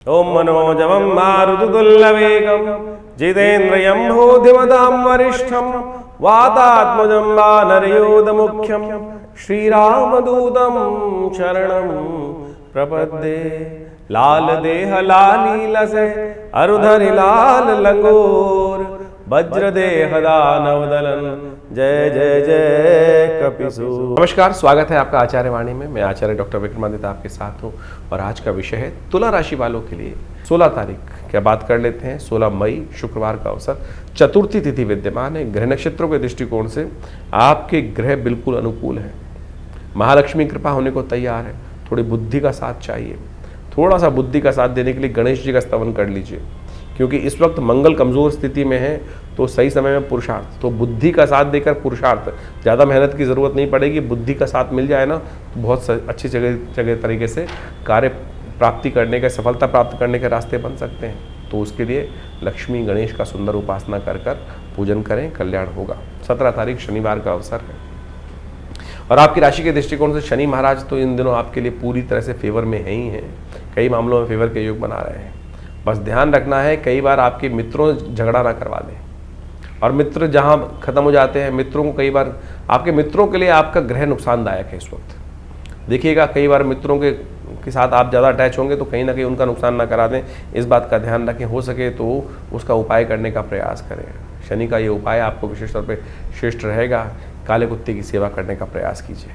ओम मनोजवं मारुततुल्यवेगं जितेन्द्रियं भूतिमतां वरिष्ठं वातात्मजं वानरयोधमुख्यं श्रीरामदूतं शरणं प्रपद्ये। लाल देह लालीलसे अरुधरि लाल लंगोर वज्रदेह दानवदलन जय जय जय कपिसूर। नमस्कार, स्वागत है आपका आचार्य वाणी में। मैं आचार्य डॉक्टर विक्रमादित्य आपके साथ हूँ और आज का विषय है तुला राशि वालों के लिए 16 तारीख। क्या बात कर लेते हैं। 16 मई शुक्रवार का अवसर, चतुर्थी तिथि विद्यमान है। ग्रह नक्षत्रों के दृष्टिकोण से आपके ग्रह बिल्कुल अनुकूल है। महालक्ष्मी कृपा होने को तैयार है। थोड़ी बुद्धि का साथ चाहिए। थोड़ा सा बुद्धि का साथ देने के लिए गणेश जी का स्तवन कर लीजिए, क्योंकि इस वक्त मंगल कमजोर स्थिति में है। तो सही समय में पुरुषार्थ, तो बुद्धि का साथ देकर पुरुषार्थ, ज़्यादा मेहनत की ज़रूरत नहीं पड़ेगी। बुद्धि का साथ मिल जाए ना तो बहुत अच्छी जगह तरीके से कार्य प्राप्ति करने के, सफलता प्राप्त करने के रास्ते बन सकते हैं। तो उसके लिए लक्ष्मी गणेश का सुंदर उपासना कर पूजन करें, कल्याण होगा। 17 तारीख शनिवार का अवसर है और आपकी राशि के दृष्टिकोण से शनि महाराज तो इन दिनों आपके लिए पूरी तरह से फेवर में है ही हैं। कई मामलों में फेवर के योग बना रहे हैं। बस ध्यान रखना है, कई बार आपके मित्रों झगड़ा ना करवा दें। और मित्र जहाँ खत्म हो जाते हैं, मित्रों को कई बार, आपके मित्रों के लिए आपका ग्रह नुकसानदायक है इस वक्त। देखिएगा, कई बार मित्रों के साथ आप ज़्यादा अटैच होंगे तो कहीं ना कहीं उनका नुकसान ना करा दें। इस बात का ध्यान रखें। हो सके तो उसका उपाय करने का प्रयास करें। शनि का ये उपाय आपको विशेष तौर पर श्रेष्ठ रहेगा। काले कुत्ते की सेवा करने का प्रयास कीजिए।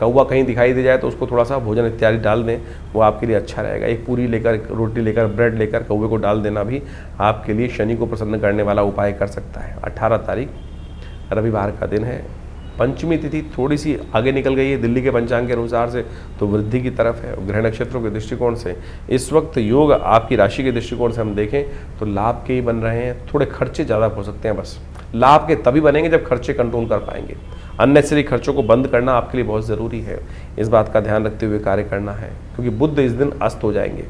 कौवा कहीं दिखाई दे जाए तो उसको थोड़ा सा भोजन इत्यादि डाल दें, वो आपके लिए अच्छा रहेगा। एक पूरी लेकर, रोटी लेकर, ब्रेड लेकर कौवे को डाल देना भी आपके लिए शनि को प्रसन्न करने वाला उपाय कर सकता है। 18 तारीख रविवार का दिन है। पंचमी तिथि थोड़ी सी आगे निकल गई है दिल्ली के पंचांग के अनुसार से, तो वृद्धि की तरफ है। ग्रह नक्षत्रों के दृष्टिकोण से इस वक्त योग आपकी राशि के दृष्टिकोण से हम देखें तो लाभ के ही बन रहे हैं। थोड़े खर्चे ज़्यादा हो सकते हैं। बस लाभ के तभी बनेंगे जब खर्चे कंट्रोल कर पाएंगे। अननेसेसरी खर्चों को बंद करना आपके लिए बहुत ज़रूरी है। इस बात का ध्यान रखते हुए कार्य करना है, क्योंकि बुध इस दिन अस्त हो जाएंगे।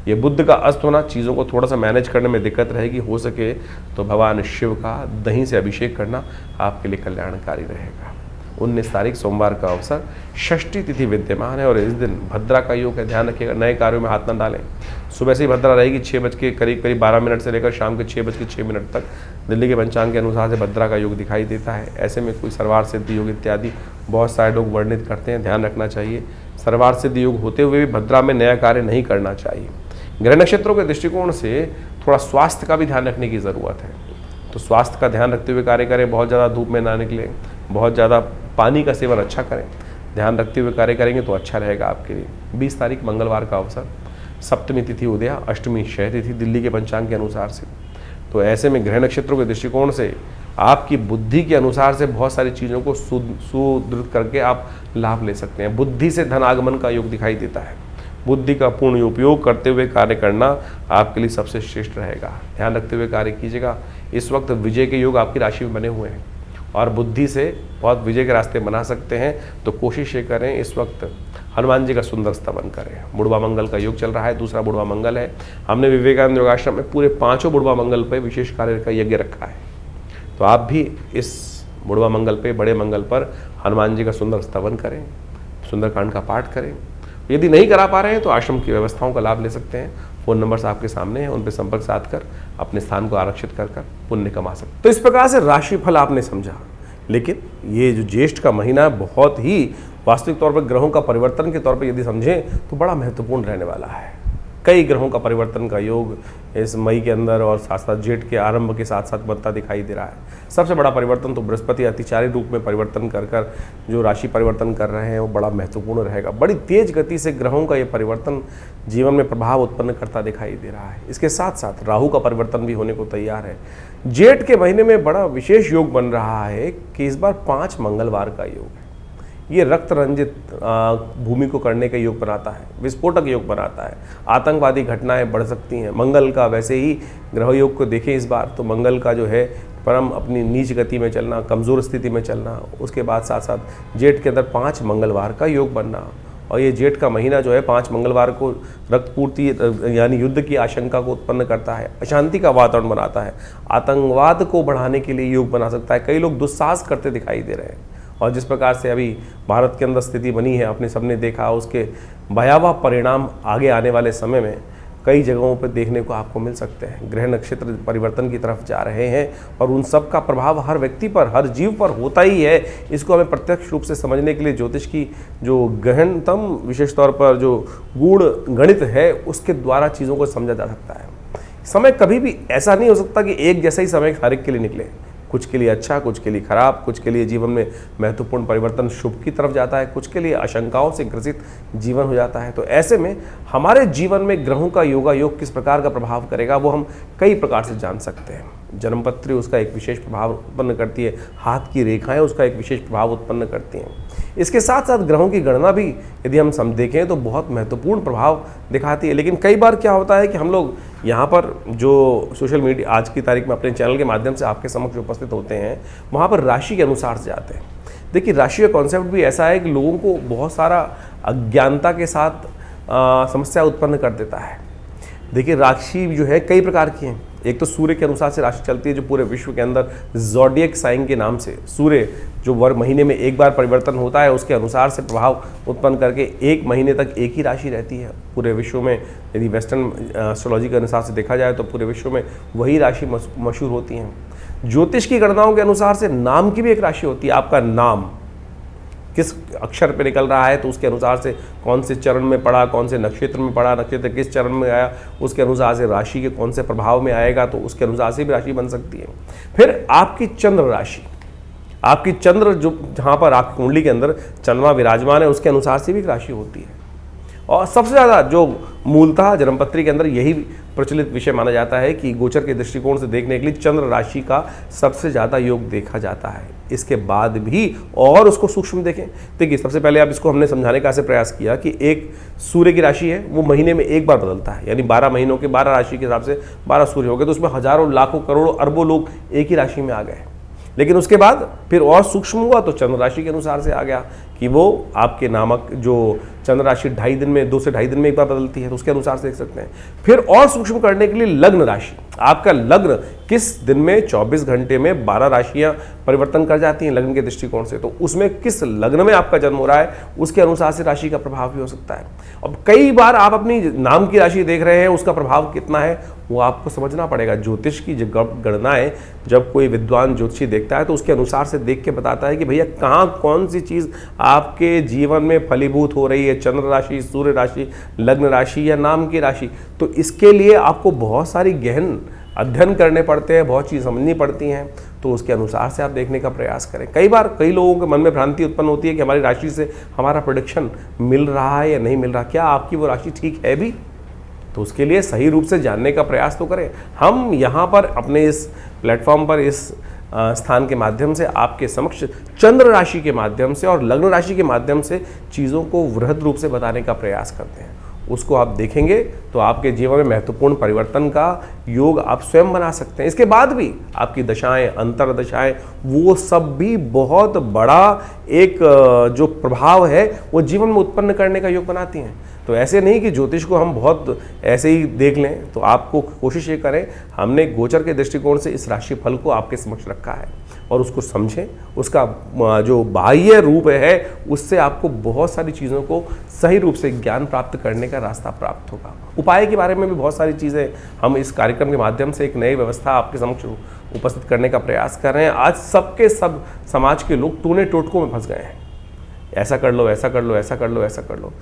ये बुध का अस्त होना चीज़ों को थोड़ा सा मैनेज करने में दिक्कत रहेगी। हो सके तो भगवान शिव का दही से अभिषेक करना आपके लिए कल्याणकारी रहेगा। 19 तारीख सोमवार का अवसर, षष्ठी तिथि विद्यमान है और इस दिन भद्रा का योग है। ध्यान रखिएगा, नए कार्यों में हाथ न डालें। सुबह से ही भद्रा रहेगी 6 बज के करीब 12 मिनट से लेकर शाम के 6 बज के 6 मिनट तक दिल्ली के पंचांग के अनुसार से भद्रा का योग दिखाई देता है। ऐसे में कोई सर्वार सिद्धि योग इत्यादि बहुत सारे लोग वर्णित करते हैं, ध्यान रखना चाहिए। सर्वार सिद्धि योग होते हुए भी भद्रा में नया कार्य नहीं करना चाहिए। ग्रह नक्षत्रों के दृष्टिकोण से थोड़ा स्वास्थ्य का भी ध्यान रखने की ज़रूरत है। तो स्वास्थ्य का ध्यान रखते हुए कार्य करें। बहुत ज़्यादा धूप में ना निकलें, बहुत ज़्यादा पानी का सेवन अच्छा करें। ध्यान रखते हुए कार्य करेंगे तो अच्छा रहेगा आपके लिए। 20 तारीख मंगलवार का अवसर, सप्तमी तिथि उदया, अष्टमी क्षय तिथि दिल्ली के पंचांग के अनुसार से। तो ऐसे में ग्रह नक्षत्रों के दृष्टिकोण से आपकी बुद्धि के अनुसार से बहुत सारी चीज़ों को सुदृढ़ करके आप लाभ ले सकते हैं। बुद्धि से धन आगमन का योग दिखाई देता है। बुद्धि का पूर्ण उपयोग करते हुए कार्य करना आपके लिए सबसे श्रेष्ठ रहेगा। ध्यान रखते हुए कार्य कीजिएगा। इस वक्त विजय के योग आपकी राशि में बने हुए हैं और बुद्धि से बहुत विजय के रास्ते बना सकते हैं। तो कोशिश ये करें, इस वक्त हनुमान जी का सुंदर स्तवन करें। बुढ़वा मंगल का योग चल रहा है, दूसरा बुढ़वा मंगल है। हमने विवेकानंद योगाश्रम में पूरे 5 बुढ़वा मंगल पर विशेष कार्य का यज्ञ रखा है। तो आप भी इस बुढ़वा मंगल पे, बड़े मंगल पर हनुमान जी का सुंदर स्तवन करें, सुंदरकांड का पाठ करें। यदि नहीं करा पा रहे हैं तो आश्रम की व्यवस्थाओं का लाभ ले सकते हैं। फ़ोन नंबर्स आपके सामने हैं, उन पर संपर्क साध कर अपने स्थान को आरक्षित कर पुण्य कमा सकते हैं। तो इस प्रकार से राशिफल आपने समझा। लेकिन ये जो ज्येष्ठ का महीना बहुत ही वास्तविक तौर पर ग्रहों का परिवर्तन के तौर पर यदि समझें तो बड़ा महत्वपूर्ण रहने वाला है। कई ग्रहों का परिवर्तन का योग इस मई के अंदर और साथ साथ जेठ के आरंभ के साथ साथ बनता दिखाई दे रहा है। सबसे बड़ा परिवर्तन तो बृहस्पति अतिचारी रूप में परिवर्तन कर जो राशि परिवर्तन कर रहे हैं वो बड़ा महत्वपूर्ण रहेगा। बड़ी तेज गति से ग्रहों का ये परिवर्तन जीवन में प्रभाव उत्पन्न करता दिखाई दे रहा है। इसके साथ साथ राहु का परिवर्तन भी होने को तैयार है। जेठ के महीने में बड़ा विशेष योग बन रहा है कि इस बार 5 मंगलवार का योग है। ये रक्त रंजित भूमि को करने का योग बनाता है, विस्फोटक योग बनाता है। आतंकवादी घटनाएं बढ़ सकती हैं। मंगल का वैसे ही ग्रह योग को देखें इस बार तो मंगल का जो है परम अपनी नीच गति में चलना, कमज़ोर स्थिति में चलना, उसके बाद साथ साथ जेठ के अंदर 5 मंगलवार का योग बनना। और ये जेठ का महीना जो है 5 मंगलवार को रक्तपूर्ति यानी युद्ध की आशंका को उत्पन्न करता है, अशांति का वातावरण बनाता है, आतंकवाद को बढ़ाने के लिए योग बना सकता है। कई लोग दुस्साहस करते दिखाई दे रहे हैं। और जिस प्रकार से अभी भारत के अंदर स्थिति बनी है, आपने सबने देखा, उसके भयावह परिणाम आगे आने वाले समय में कई जगहों पर देखने को आपको मिल सकते हैं। ग्रह नक्षत्र परिवर्तन की तरफ जा रहे हैं और उन सब का प्रभाव हर व्यक्ति पर, हर जीव पर होता ही है। इसको हमें प्रत्यक्ष रूप से समझने के लिए ज्योतिष की जो गहनतम, विशेष तौर पर जो गूढ़ गणित है, उसके द्वारा चीज़ों को समझा जा सकता है। समय कभी भी ऐसा नहीं हो सकता कि एक जैसा ही समय हर एक के लिए निकले। कुछ के लिए अच्छा, कुछ के लिए खराब, कुछ के लिए जीवन में महत्वपूर्ण परिवर्तन शुभ की तरफ जाता है, कुछ के लिए आशंकाओं से ग्रसित जीवन हो जाता है। तो ऐसे में हमारे जीवन में ग्रहों का योगायोग किस प्रकार का प्रभाव करेगा वो हम कई प्रकार से जान सकते हैं। जन्मपत्री उसका एक विशेष प्रभाव उत्पन्न करती है, हाथ की रेखाएं उसका एक विशेष प्रभाव उत्पन्न करती हैं। इसके साथ साथ ग्रहों की गणना भी यदि हम देखें तो बहुत महत्वपूर्ण प्रभाव दिखाती है। लेकिन कई बार क्या होता है कि हम लोग यहाँ पर जो सोशल मीडिया आज की तारीख में अपने चैनल के माध्यम से आपके समक्ष उपस्थित होते हैं, वहाँ पर राशि के अनुसार से जाते हैं। देखिए, राशि का कॉन्सेप्ट भी ऐसा है कि लोगों को बहुत सारा अज्ञानता के साथ समस्या उत्पन्न कर देता है। देखिए, राशि जो है कई प्रकार की हैं। एक तो सूर्य के अनुसार से राशि चलती है, जो पूरे विश्व के अंदर ज़ोडिएक साइन के नाम से सूर्य जो महीने में एक बार परिवर्तन होता है, उसके अनुसार से प्रभाव उत्पन्न करके एक महीने तक एक ही राशि रहती है पूरे विश्व में। यदि वेस्टर्न एस्ट्रोलॉजी के अनुसार से देखा जाए तो पूरे विश्व में वही राशि मशहूर होती हैं। ज्योतिष की गणनाओं के अनुसार से नाम की भी एक राशि होती है। आपका नाम किस अक्षर पे निकल रहा है तो उसके अनुसार से कौन से चरण में पड़ा, कौन से नक्षत्र में पड़ा, नक्षत्र किस चरण में आया, उसके अनुसार से राशि के कौन से प्रभाव में आएगा, तो उसके अनुसार से भी राशि बन सकती है। फिर आपकी चंद्र राशि, आपकी चंद्र जो जहाँ पर आपकी कुंडली के अंदर चंद्रमा विराजमान है, उसके अनुसार से भी एक राशि होती है। और सबसे ज़्यादा जो मूलतः जन्मपत्री के अंदर यही प्रचलित विषय माना जाता है कि गोचर के दृष्टिकोण से देखने के लिए चंद्र राशि का सबसे ज़्यादा योग देखा जाता है। इसके बाद भी और उसको सूक्ष्म देखें। देखिए, सबसे पहले आप इसको हमने समझाने का ऐसे प्रयास किया कि एक सूर्य की राशि है, वो महीने में एक बार बदलता है, यानी 12 महीनों के 12 राशि के हिसाब से 12 सूर्य हो गए, तो उसमें हजारों, लाखों, करोड़ों, अरबों लोग एक ही राशि में आ गए। लेकिन उसके बाद फिर और सूक्ष्म हुआ तो चंद्र राशि के अनुसार से आ गया कि वो आपके नामक जो चंद्र राशि 2.5 दिन में, 2 से 2.5 दिन में एक बार बदलती है, तो उसके अनुसार से देख सकते हैं। फिर और सूक्ष्म करने के लिए लग्न राशि, आपका लग्न किस दिन में 24 घंटे में 12 राशियां परिवर्तन कर जाती हैं लग्न के दृष्टिकोण से, तो उसमें किस लग्न में आपका जन्म हो रहा है उसके अनुसार से राशि का प्रभाव भी हो सकता है। अब कई बार आप अपनी नाम की राशि देख रहे हैं, उसका प्रभाव कितना है वो आपको समझना पड़ेगा। ज्योतिष की गणनाएं जब कोई विद्वान ज्योतिषी देखता है तो उसके अनुसार से देख के बताता है कि भैया कहाँ कौन सी चीज़ आपके जीवन में फलीभूत हो रही है, चंद्र राशि, सूर्य राशि, लग्न राशि या नाम की राशि। तो इसके लिए आपको बहुत सारी गहन अध्ययन करने पड़ते हैं, बहुत चीज़ समझनी पड़ती हैं, तो उसके अनुसार से आप देखने का प्रयास करें। कई बार कई लोगों के मन में भ्रांति उत्पन्न होती है कि हमारी राशि से हमारा प्रेडिक्शन मिल रहा है या नहीं मिल रहा, क्या आपकी वो राशि ठीक है भी, तो उसके लिए सही रूप से जानने का प्रयास तो करें। हम यहाँ पर अपने इस प्लेटफॉर्म पर, इस स्थान के माध्यम से आपके समक्ष चंद्र राशि के माध्यम से और लग्न राशि के माध्यम से चीज़ों को वृहद रूप से बताने का प्रयास करते हैं। उसको आप देखेंगे तो आपके जीवन में महत्वपूर्ण परिवर्तन का योग आप स्वयं बना सकते हैं। इसके बाद भी आपकी दशाएं, अंतर दशाएं, वो सब भी बहुत बड़ा एक जो प्रभाव है वो जीवन में उत्पन्न करने का योग बनाती हैं। तो ऐसे नहीं कि ज्योतिष को हम बहुत ऐसे ही देख लें, तो आपको कोशिश ये करें, हमने गोचर के दृष्टिकोण से इस राशि फल को आपके समक्ष रखा है और उसको समझें। उसका जो बाह्य रूप है उससे आपको बहुत सारी चीज़ों को सही रूप से ज्ञान प्राप्त करने का रास्ता प्राप्त होगा। उपाय के बारे में भी बहुत सारी चीज़ें हम इस कार्यक्रम के माध्यम से एक नई व्यवस्था आपके समक्ष उपस्थित करने का प्रयास कर रहे हैं। आज सबके सब समाज के लोग टूने टोटकों में फंस गए हैं, ऐसा कर लो, ऐसा कर लो, ऐसा कर लो, ऐसा कर लो।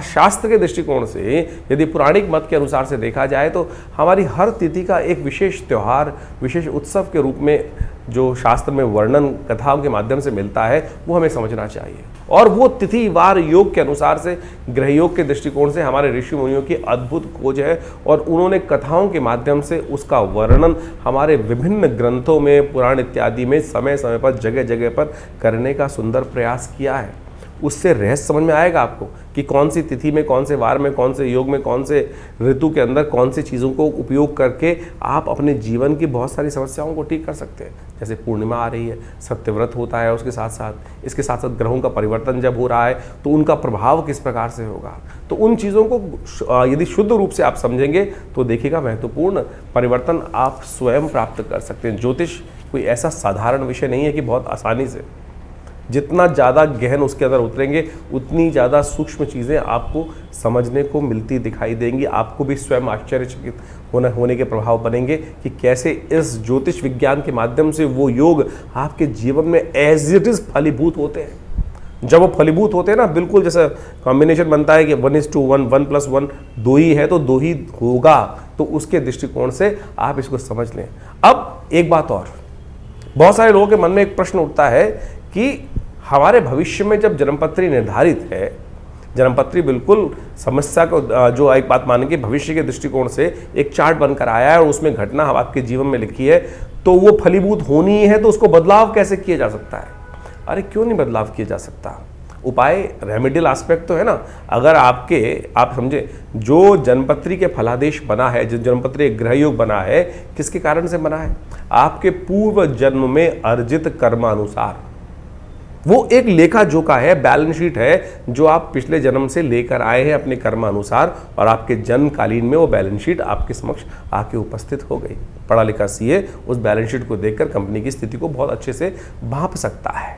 शास्त्र के दृष्टिकोण से यदि पौराणिक मत के अनुसार से देखा जाए तो हमारी हर तिथि का एक विशेष त्यौहार, विशेष उत्सव के रूप में जो शास्त्र में वर्णन कथाओं के माध्यम से मिलता है वो हमें समझना चाहिए। और वो तिथि वार योग के अनुसार से, ग्रह योग के दृष्टिकोण से हमारे ऋषि मुनियों की अद्भुत खोज है और उन्होंने कथाओं के माध्यम से उसका वर्णन हमारे विभिन्न ग्रंथों में, पुराण इत्यादि में समय समय पर, जगह जगह पर करने का सुंदर प्रयास किया है। उससे रहस्य समझ में आएगा आपको कि कौन सी तिथि में, कौन से वार में, कौन से योग में, कौन से ऋतु के अंदर कौन सी चीज़ों को उपयोग करके आप अपने जीवन की बहुत सारी समस्याओं को ठीक कर सकते हैं। जैसे पूर्णिमा आ रही है, सत्यव्रत होता है, उसके साथ साथ इसके साथ साथ ग्रहों का परिवर्तन जब हो रहा है तो उनका प्रभाव किस प्रकार से होगा। तो उन चीज़ों को यदि शुद्ध रूप से आप समझेंगे तो देखिएगा महत्वपूर्ण परिवर्तन आप स्वयं प्राप्त कर सकते हैं। ज्योतिष कोई ऐसा साधारण विषय नहीं है कि बहुत आसानी से जितना ज़्यादा गहन उसके अंदर उतरेंगे उतनी ज़्यादा सूक्ष्म चीज़ें आपको समझने को मिलती दिखाई देंगी। आपको भी स्वयं आश्चर्यचकित होने के प्रभाव बनेंगे कि कैसे इस ज्योतिष विज्ञान के माध्यम से वो योग आपके जीवन में एज इट इज़ फलीभूत होते हैं। जब वो फलीभूत होते हैं ना, बिल्कुल जैसा कॉम्बिनेशन बनता है कि 1:1, 1+1 2 ही है तो 2 ही होगा, तो उसके दृष्टिकोण से आप इसको समझ लें। अब एक बात और, बहुत सारे लोगों के मन में एक प्रश्न उठता है कि हमारे भविष्य में जब जन्मपत्री निर्धारित है, जन्मपत्री बिल्कुल समस्या को जो एक बात मानेंगे भविष्य के दृष्टिकोण से एक चार्ट बनकर आया है और उसमें घटना आपके जीवन में लिखी है, तो वो फलीभूत होनी है, तो उसको बदलाव कैसे किया जा सकता है? अरे क्यों नहीं बदलाव किया जा सकता? उपाय रेमेडियल एस्पेक्ट तो है ना। अगर आप समझे, जो जन्मपत्री के फलादेश बना है, जो जन्मपत्री ग्रह योग बना है, किसके कारण से बना है? आपके पूर्व जन्म में अर्जित कर्मानुसार। वो एक लेखा जोखा है, बैलेंस शीट है, जो आप पिछले जन्म से लेकर आए हैं अपने कर्मानुसार, और आपके जन्मकालीन में वो बैलेंस शीट आपके समक्ष आके उपस्थित हो गई। पढ़ा लिखा सीए उस बैलेंस शीट को देखकर कंपनी की स्थिति को बहुत अच्छे से भांप सकता है।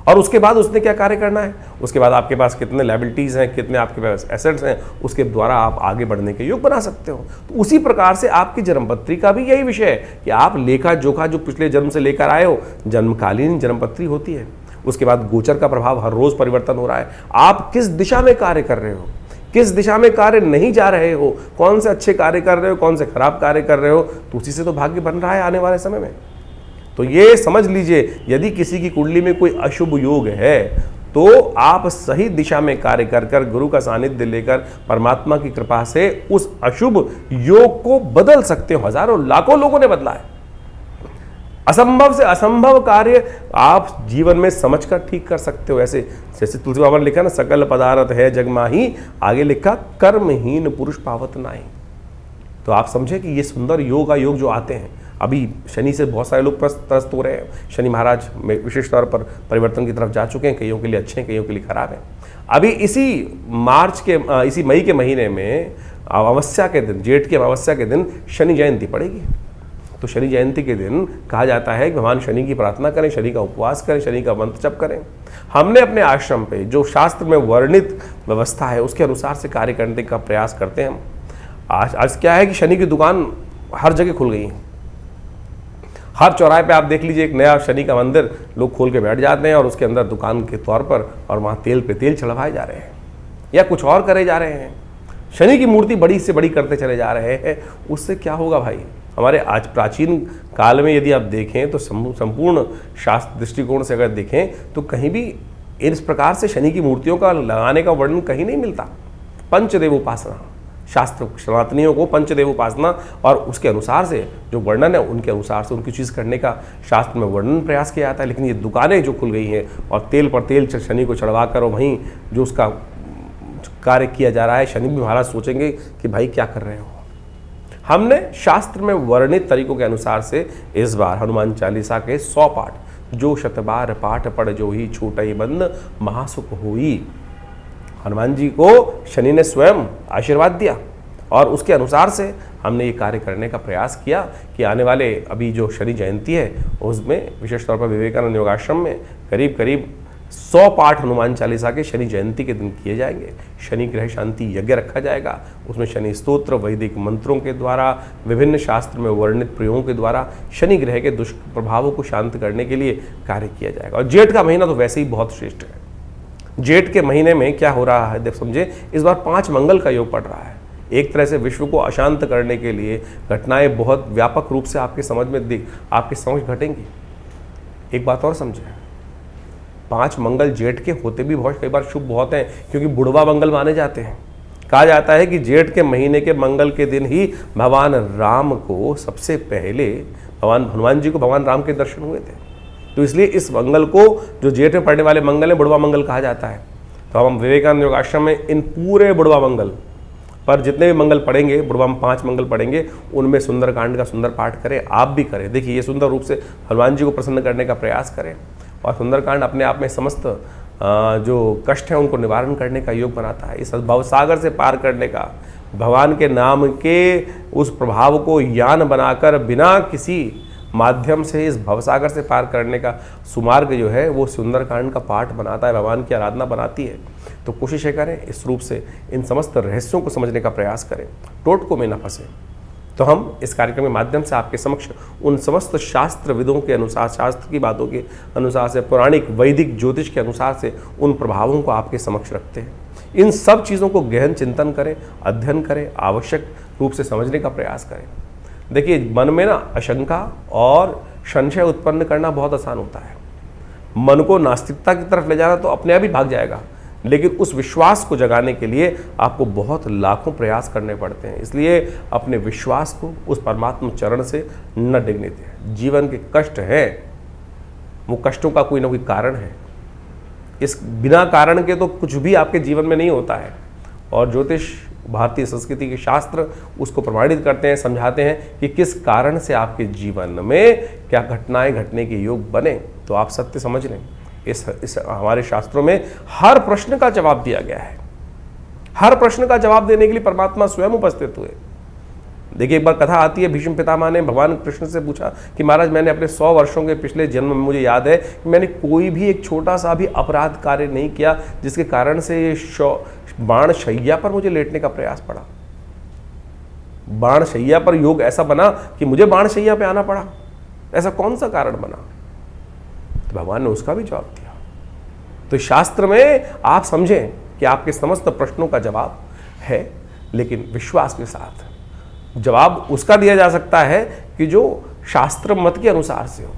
और उसके बाद उसने क्या कार्य करना है, उसके बाद आपके पास कितने लायबिलिटीज़ हैं, कितने आपके पास एसेट्स हैं, उसके द्वारा आप आगे बढ़ने के योग बना सकते हो। तो उसी प्रकार से आपकी जन्मपत्री का भी यही विषय है कि आप लेखा जोखा जो पिछले जन्म से लेकर आए हो, जन्मकालीन जन्मपत्री होती है। उसके बाद गोचर का प्रभाव हर रोज परिवर्तन हो रहा है। आप किस दिशा में कार्य कर रहे हो, किस दिशा में कार्य नहीं जा रहे हो, कौन से अच्छे कार्य कर रहे हो, कौन से खराब कार्य कर रहे हो, तो उसी से तो भाग्य बन रहा है आने वाले समय में। तो ये समझ लीजिए, यदि किसी की कुंडली में कोई अशुभ योग है तो आप सही दिशा में कार्य कर गुरु का सानिध्य लेकर परमात्मा की कृपा से उस अशुभ योग को बदल सकते हो। हजारों लाखों लोगों ने बदला है। असंभव से असंभव कार्य आप जीवन में समझकर ठीक कर सकते हो। ऐसे जैसे तुलसी बाबा ने लिखा ना, सकल पदार्थ है जग माही, आगे लिखा कर्महीन पुरुष पावत नाहीं। तो आप समझे कि ये सुंदर योग जो आते हैं, अभी शनि से बहुत सारे लोग त्रस्त हो रहे हैं। शनि महाराज में विशेष तौर पर परिवर्तन की तरफ जा चुके हैं, कईयों के लिए अच्छे हैं, कईयों के लिए खराब हैं। अभी इसी मई के महीने में अमावस्या के दिन, जेठ की अमावस्या के दिन शनि जयंती पड़ेगी। तो शनि जयंती के दिन कहा जाता है कि भगवान शनि की प्रार्थना करें, शनि का उपवास करें, शनि का मंत्र जप करें। हमने अपने आश्रम पे जो शास्त्र में वर्णित व्यवस्था है उसके अनुसार से कार्य करने का प्रयास करते हैं हम। आज क्या है कि शनि की दुकान हर जगह खुल गई है। हर चौराहे पे आप देख लीजिए, एक नया शनि का मंदिर लोग खोल के बैठ जाते हैं और उसके अंदर दुकान के तौर पर, और वहाँ तेल पे तेल चढ़वाए जा रहे हैं या कुछ और करे जा रहे हैं। शनि की मूर्ति बड़ी से बड़ी करते चले जा रहे हैं। उससे क्या होगा भाई? हमारे आज प्राचीन काल में यदि आप देखें तो संपूर्ण शास्त्र दृष्टिकोण से अगर देखें तो कहीं भी इस प्रकार से शनि की मूर्तियों का लगाने का वर्णन कहीं नहीं मिलता। पंचदेव उपासना, शास्त्र सनातनियों को पंचदेव उपासना और उसके अनुसार से जो वर्णन है उनके अनुसार से उनकी चीज़ करने का शास्त्र में वर्णन प्रयास किया जाता है। लेकिन ये दुकानें जो खुल गई हैं और तेल पर तेल शनि को चढ़वा कर और वहीं जो उसका कार्य किया जा रहा है, शनि भी महाराज सोचेंगे कि भाई क्या कर रहे हो। हमने शास्त्र में वर्णित तरीकों के अनुसार से इस बार हनुमान चालीसा के 100 पाठ, जो शतबार पाठ पढ़ जो ही छूटई बंद महासुख हुई, हनुमान जी को शनि ने स्वयं आशीर्वाद दिया और उसके अनुसार से हमने ये कार्य करने का प्रयास किया कि आने वाले अभी जो शनि जयंती है उसमें विशेष तौर पर विवेकानंद योगाश्रम में करीब करीब 100 पाठ हनुमान चालीसा के शनि जयंती के दिन किए जाएंगे। शनि ग्रह शांति यज्ञ रखा जाएगा, उसमें शनि स्तोत्र वैदिक मंत्रों के द्वारा, विभिन्न शास्त्र में वर्णित प्रयोगों के द्वारा शनि ग्रह के दुष्प्रभावों को शांत करने के लिए कार्य किया जाएगा। और जेठ का महीना तो वैसे ही बहुत श्रेष्ठ है। जेठ के महीने में क्या हो रहा है, देख समझे, इस बार 5 मंगल का योग पड़ रहा है। एक तरह से विश्व को अशांत करने के लिए घटनाएं बहुत व्यापक रूप से आपके समझ घटेंगी। एक बात और समझे, 5 मंगल जेठ के होते भी बहुत कई बार शुभ बहुत हैं, क्योंकि बुढ़वा मंगल माने जाते हैं। कहा जाता है कि जेठ के महीने के मंगल के दिन ही भगवान राम को सबसे पहले भगवान हनुमान जी को भगवान राम के दर्शन हुए थे। तो इसलिए इस मंगल को, जो जेठ में पड़ने वाले मंगल है, बुढ़वा मंगल कहा जाता है। तो हम विवेकानंद योगाश्रम में इन पूरे बुढ़वा मंगल पर जितने भी मंगल पढ़ेंगे, बुढ़वा में 5 मंगल पढ़ेंगे, उनमें सुंदरकांड का सुंदर पाठ करें। आप भी करें। देखिए, ये सुंदर रूप से हनुमान जी को प्रसन्न करने का प्रयास करें। और सुंदरकांड अपने आप में समस्त जो कष्ट हैं उनको निवारण करने का योग बनाता है। इस भवसागर से पार करने का, भगवान के नाम के उस प्रभाव को यान बनाकर बिना किसी माध्यम से इस भवसागर से पार करने का सुमार्ग जो है वो सुंदरकांड का पाठ बनाता है, भगवान की आराधना बनाती है। तो कोशिश करें इस रूप से इन समस्त रहस्यों को समझने का प्रयास करें, टोटकों में न फंसे। तो हम इस कार्यक्रम के माध्यम से आपके समक्ष उन समस्त शास्त्र विदों के अनुसार, शास्त्र की बातों के अनुसार से, पौराणिक वैदिक ज्योतिष के अनुसार से उन प्रभावों को आपके समक्ष रखते हैं। इन सब चीज़ों को गहन चिंतन करें, अध्ययन करें, आवश्यक रूप से समझने का प्रयास करें। देखिए, मन में ना आशंका और संशय उत्पन्न करना बहुत आसान होता है। मन को नास्तिकता की तरफ ले जाना तो अपने आप ही भाग जाएगा, लेकिन उस विश्वास को जगाने के लिए आपको बहुत लाखों प्रयास करने पड़ते हैं। इसलिए अपने विश्वास को उस परमात्मा चरण से न डिगने दें। जीवन के कष्ट हैं, वो कष्टों का कोई ना कोई कारण है। इस बिना कारण के तो कुछ भी आपके जीवन में नहीं होता है। और ज्योतिष, भारतीय संस्कृति के शास्त्र उसको प्रमाणित करते हैं, समझाते हैं कि किस कारण से आपके जीवन में क्या घटनाएं घटने के योग बने। तो आप सत्य समझ लें, इस हमारे शास्त्रों में हर प्रश्न का जवाब दिया गया है। हर प्रश्न का जवाब देने के लिए परमात्मा स्वयं उपस्थित हुए। देखिए, एक बार कथा आती है, भीष्म पितामह ने भगवान कृष्ण से पूछा कि महाराज, मैंने अपने 100 वर्षों के पिछले जन्म में मुझे याद है कि मैंने कोई भी एक छोटा सा भी अपराध कार्य नहीं किया जिसके कारण से ये बाण शैया पर मुझे लेटने का प्रयास पड़ा। बाण शैया पर योग ऐसा बना कि मुझे बाण शैया पे आना पड़ा। ऐसा कौन सा कारण बना? तो भगवान ने उसका भी जवाब दिया। तो शास्त्र में आप समझें कि आपके समस्त प्रश्नों का जवाब है, लेकिन विश्वास के साथ। जवाब उसका दिया जा सकता है कि जो शास्त्र मत के अनुसार से हो।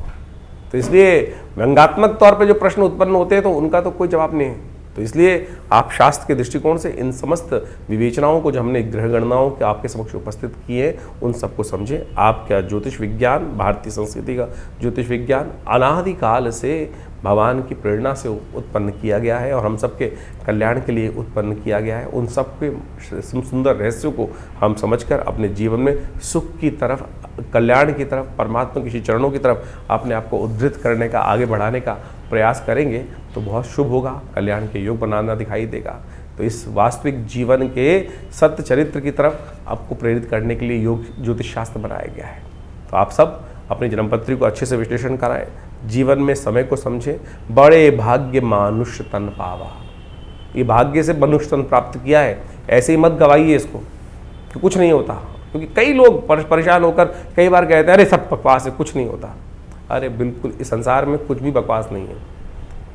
तो इसलिए व्यंग्यात्मक तौर पे जो प्रश्न उत्पन्न होते हैं तो उनका तो कोई जवाब नहीं है। तो इसलिए आप शास्त्र के दृष्टिकोण से इन समस्त विवेचनाओं को जो हमने ग्रह गणनाओं के आपके समक्ष उपस्थित किए उन सबको समझें। आपका ज्योतिष विज्ञान, भारतीय संस्कृति का ज्योतिष विज्ञान अनादिकाल से भगवान की प्रेरणा से उत्पन्न किया गया है और हम सबके कल्याण के लिए उत्पन्न किया गया है। उन सब के सुंदर रहस्यों को हम समझकर अपने जीवन में सुख की तरफ, कल्याण की तरफ, परमात्मा के चरणों की तरफ अपने आप को उद्धृत करने का, आगे बढ़ाने का प्रयास करेंगे तो बहुत शुभ होगा, कल्याण के योग बनाना दिखाई देगा। तो इस वास्तविक जीवन के सत्य चरित्र की तरफ आपको प्रेरित करने के लिए योग ज्योतिष शास्त्र बनाया गया है। तो आप सब अपनी जन्मपत्री को अच्छे से विश्लेषण कराएं, जीवन में समय को समझें। बड़े भाग्य मानुष्य तन पावा, ये भाग्य से मनुष्य तन प्राप्त किया है, ऐसे ही मत गवाइए इसको कि कुछ नहीं होता। क्योंकि कई लोग परेशान होकर कई बार कहते हैं अरे सब बकवास है, कुछ नहीं होता। अरे बिल्कुल, इस संसार में कुछ भी बकवास नहीं है।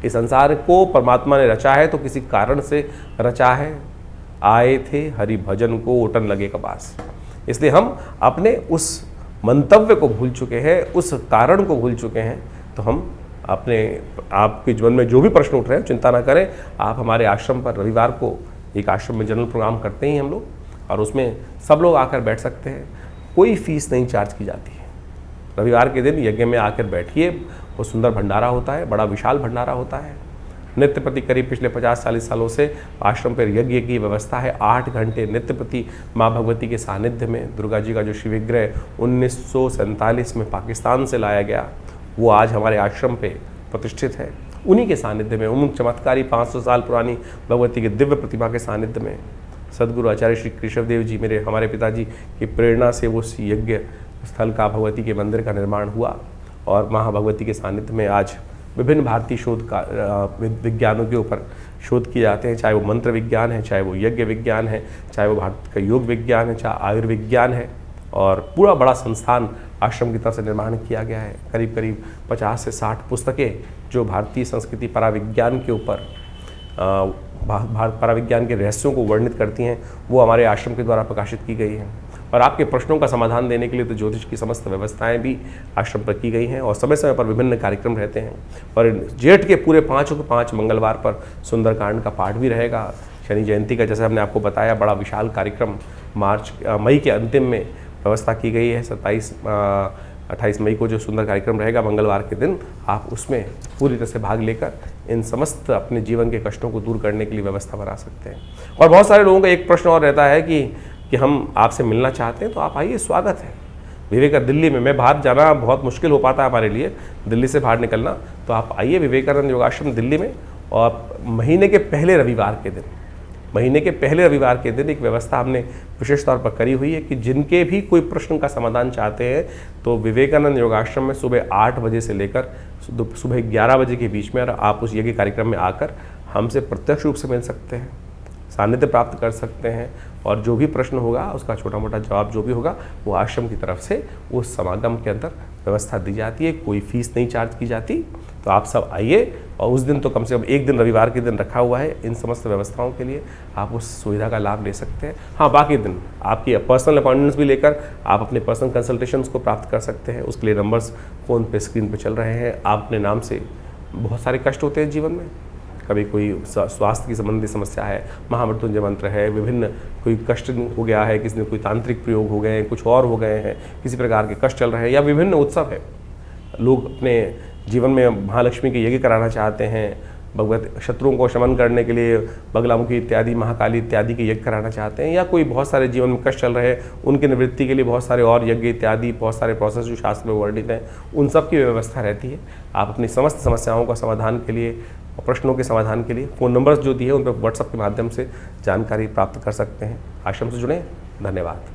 इस संसार को परमात्मा ने रचा है तो किसी कारण से रचा है। आए थे हरि भजन को ओटन लगे कपास। इसलिए हम अपने उस मंतव्य को भूल चुके हैं, उस कारण को भूल चुके हैं। तो हम अपने आपके जीवन में जो भी प्रश्न उठ रहे हैं चिंता ना करें। आप हमारे आश्रम पर रविवार को एक आश्रम में जनरल प्रोग्राम करते हैं हम लोग, और उसमें सब लोग आकर बैठ सकते हैं। कोई फीस नहीं चार्ज की जाती है। रविवार के दिन यज्ञ में आकर बैठिए, वो सुंदर भंडारा होता है, बड़ा विशाल भंडारा होता है। नित्य प्रति करीब पिछले 50-40 सालों से आश्रम पर यज्ञ की व्यवस्था है। 8 घंटे नित्य प्रति माँ भगवती के सानिध्य में दुर्गा जी का जो शिव विग्रह 1947 में पाकिस्तान से लाया गया, वो आज हमारे आश्रम पे प्रतिष्ठित है। उन्हीं के सानिध्य में, उन चमत्कारी 500 साल पुरानी भगवती के दिव्य प्रतिमा के सानिध्य में सदगुरु आचार्य श्री केशवदेव जी, हमारे पिताजी की प्रेरणा से वो यज्ञ स्थल का, भगवती के मंदिर का निर्माण हुआ। और महाभगवती के सानिध्य में आज विभिन्न भारतीय शोध का विज्ञानों के ऊपर शोध किए जाते हैं, चाहे वो मंत्र विज्ञान है, चाहे वो यज्ञ विज्ञान है, चाहे वो भारत का योग विज्ञान है, चाहे आयुर्विज्ञान है। और पूरा बड़ा संस्थान आश्रम की तरफ से निर्माण किया गया है। करीब करीब 50 से 60 पुस्तकें जो भारतीय संस्कृति पराविज्ञान के ऊपर, पराविज्ञान के रहस्यों को वर्णित करती हैं, वो हमारे आश्रम के द्वारा प्रकाशित की गई हैं। और आपके प्रश्नों का समाधान देने के लिए तो ज्योतिष की समस्त व्यवस्थाएं भी आश्रम पर की गई हैं और समय समय पर विभिन्न कार्यक्रम रहते हैं। और जेठ के पूरे 5 मंगलवार पर सुंदरकांड का पाठ भी रहेगा। शनि जयंती का, जैसे हमने आपको बताया, बड़ा विशाल कार्यक्रम मई के अंतिम में व्यवस्था की गई है। 28 मई को जो सुंदर कार्यक्रम रहेगा मंगलवार के दिन, आप उसमें पूरी तरह से भाग लेकर इन समस्त अपने जीवन के कष्टों को दूर करने के लिए व्यवस्था बना सकते हैं। और बहुत सारे लोगों का एक प्रश्न और रहता है कि हम आपसे मिलना चाहते हैं, तो आप आइए, स्वागत है। विवेकानंद दिल्ली में, मैं बाहर जाना बहुत मुश्किल हो पाता है हमारे लिए, दिल्ली से बाहर निकलना, तो आप आइए विवेकानंद योगाश्रम दिल्ली में। और महीने के पहले रविवार के दिन, महीने के पहले रविवार के दिन एक व्यवस्था हमने विशेष तौर पर करी हुई है कि जिनके भी कोई प्रश्न का समाधान चाहते हैं तो विवेकानंद योगाश्रम में सुबह 8 बजे से लेकर सुबह 11 बजे के बीच में आप उस यज्ञ कार्यक्रम में आकर हमसे प्रत्यक्ष रूप से मिल सकते हैं, सानिध्य प्राप्त कर सकते हैं और जो भी प्रश्न होगा उसका छोटा मोटा जवाब जो भी होगा वो आश्रम की तरफ से उस समागम के अंदर व्यवस्था दी जाती है। कोई फीस नहीं चार्ज की जाती। तो आप सब आइए और उस दिन तो कम से कम एक दिन रविवार के दिन रखा हुआ है इन समस्त व्यवस्थाओं के लिए, आप उस सुविधा का लाभ ले सकते हैं। हाँ, बाकी दिन आपकी पर्सनल अपॉइंटमेंट्स भी लेकर आप अपने पर्सनल कंसल्टेशंस को प्राप्त कर सकते हैं। उसके लिए नंबर्स फ़ोन पे स्क्रीन पे चल रहे हैं। आप अपने नाम से बहुत सारे कष्ट होते हैं जीवन में, कभी कोई स्वास्थ्य की संबंधी समस्या है, महामृत्युंजय मंत्र है, विभिन्न कोई कष्ट हो गया है, किसी ने कोई तांत्रिक प्रयोग हो गए हैं, कुछ और हो गए हैं, किसी प्रकार के कष्ट चल रहे हैं या विभिन्न उत्सव है, लोग अपने जीवन में महालक्ष्मी के यज्ञ कराना चाहते हैं, भगवत शत्रुओं को शमन करने के लिए बगलामुखी इत्यादि महाकाली इत्यादि के यज्ञ कराना चाहते हैं, या कोई बहुत सारे जीवन में कष्ट चल रहे हैं उनकी निवृत्ति के लिए बहुत सारे और यज्ञ इत्यादि बहुत सारे प्रोसेस जो शास्त्र में वर्णित हैं उन सब की व्यवस्था रहती है। आप अपनी समस्त समस्याओं का समाधान के लिए, प्रश्नों के समाधान के लिए फ़ोन नंबर्स जो दिए उन पर व्हाट्सएप के माध्यम से जानकारी प्राप्त कर सकते हैं। आश्रम से जुड़ें। धन्यवाद।